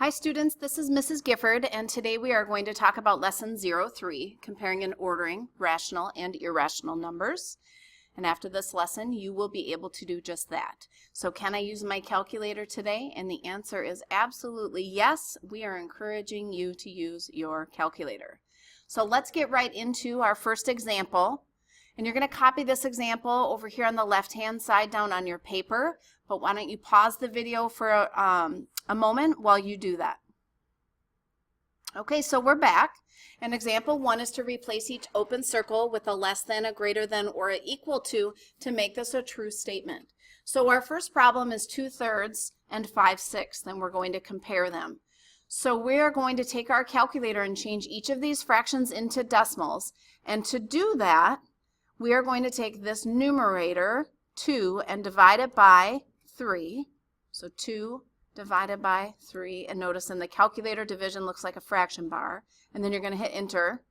Hi students, this is Mrs. Gifford, and today we are going to talk about lesson 03, comparing and ordering rational and irrational numbers. And after this lesson, you will be able to do just that. So can I use my calculator today? And the answer is absolutely yes. We are encouraging you to use your calculator. So let's get right into our first example. And you're going to copy this example over here on the left-hand side down on your paper. But why don't you pause the video for a moment while you do that. Okay, so we're back. And example 1 is to replace each open circle with a less than, a greater than, or an equal to make this a true statement. So our first problem is 2/3 and 5/6, and we're going to compare them. So we are going to take our calculator and change each of these fractions into decimals. And to do that, we are going to take this numerator, 2, and divide it by 3. So 2 divided by 3, and notice in the calculator division looks like a fraction bar, and then you're going to hit enter,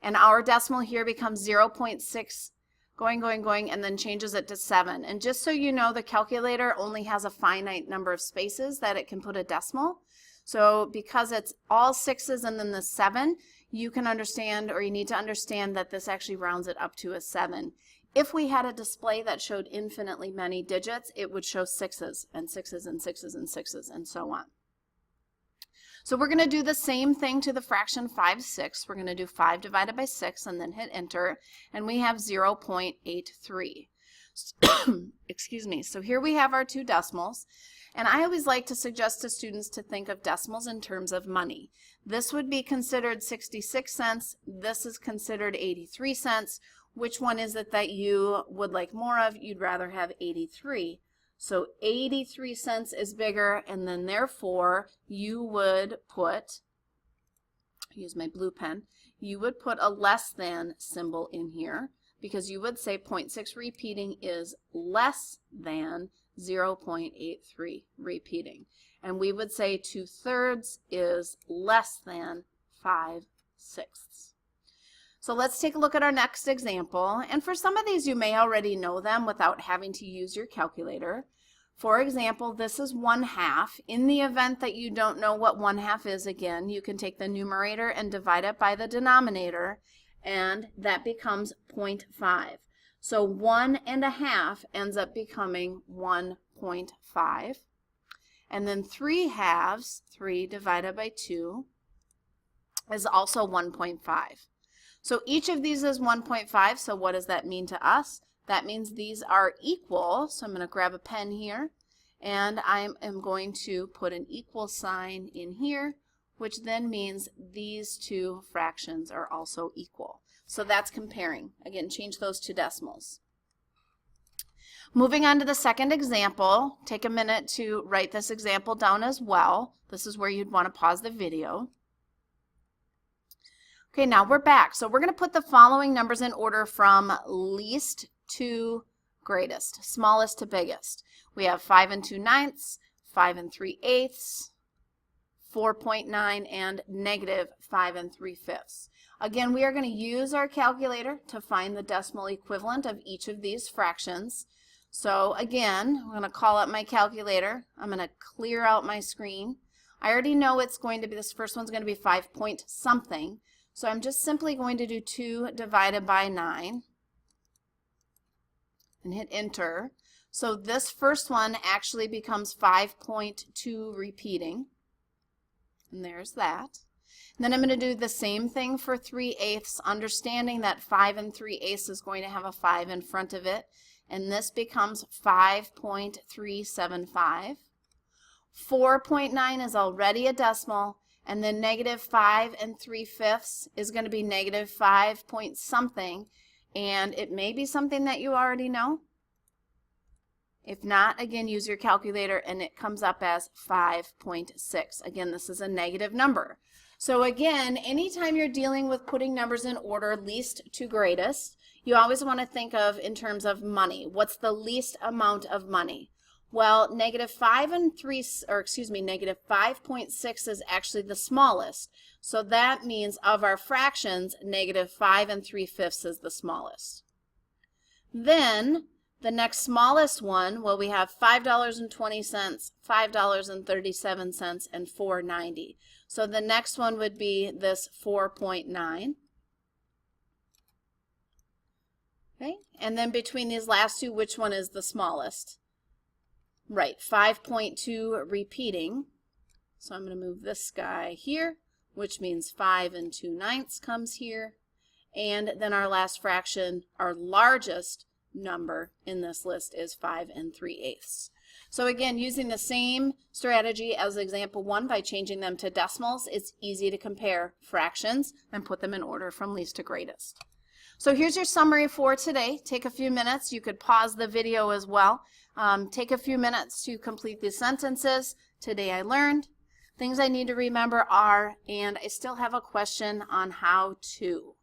and our decimal here becomes 0.6 going, and then changes it to 7. And just so you know, the calculator only has a finite number of spaces that it can put a decimal. So because it's all 6's and then the 7, you can understand, or you need to understand, that this actually rounds it up to a 7. If we had a display that showed infinitely many digits, it would show 6's and 6's and 6's and 6's and so on. So we're going to do the same thing to the fraction 5/6. We're going to do 5 divided by 6 and then hit enter, and we have 0.83. Excuse me. So here we have our two decimals, and I always like to suggest to students to think of decimals in terms of money. This would be considered 66 cents. This is considered 83 cents. Which one is it that you would like more of? You'd rather have 83. So 83 cents is bigger, and then therefore you would put, use my blue pen, you would put a less than symbol in here, because you would say 0.6 repeating is less than 0.83 repeating. And we would say 2/3 is less than 5/6. So let's take a look at our next example. And for some of these, you may already know them without having to use your calculator. For example, this is 1/2. In the event that you don't know what 1/2 is, again, you can take the numerator and divide it by the denominator, and that becomes 0.5. So 1½ ends up becoming 1.5. And then 3/2, 3 divided by 2, is also 1.5. So each of these is 1.5, so what does that mean to us? That means these are equal, so I'm going to grab a pen here, and I am going to put an equal sign in here, which then means these two fractions are also equal. So that's comparing. Again, change those to decimals. Moving on to the second example, take a minute to write this example down as well. This is where you'd want to pause the video. Okay, now we're back. So we're going to put the following numbers in order from least to greatest, smallest to biggest. We have 5 2/9, 5 3/8, 4.9, and -5 3/5. Again, we are going to use our calculator to find the decimal equivalent of each of these fractions. So again, I'm going to call up my calculator. I'm going to clear out my screen. I already know it's going to be, this first one's going to be 5 point something. So I'm just simply going to do 2 divided by 9 and hit enter. So this first one actually becomes 5.2 repeating. And there's that. And then I'm going to do the same thing for 3/8, understanding that 5 3/8 is going to have a 5 in front of it. And this becomes 5.375. 4.9 is already a decimal. And then -5 3/5 is going to be -5 point something, and it may be something that you already know. If not, again, use your calculator, and it comes up as 5.6. Again, this is a negative number. So again, anytime you're dealing with putting numbers in order, least to greatest, you always want to think of in terms of money. What's the least amount of money? Well, -5.6 is actually the smallest. So that means of our fractions, -5 3/5 is the smallest. Then The next smallest one, well, we have $5.20, $5.37, and $4.90. So the next one would be this 4.9. Okay, and then between these last two, which one is the smallest? Right, 5.2 repeating. So I'm going to move this guy here, which means 5 2/9 comes here. And then our last fraction, our largest number in this list is 5 3/8. So again, using the same strategy as example 1 by changing them to decimals, it's easy to compare fractions and put them in order from least to greatest. So here's your summary for today. Take a few minutes. You could pause the video as well. Take a few minutes to complete these sentences. Today I learned. Things I need to remember are, and I still have a question on how to.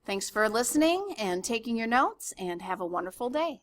Thanks for listening and taking your notes, and have a wonderful day.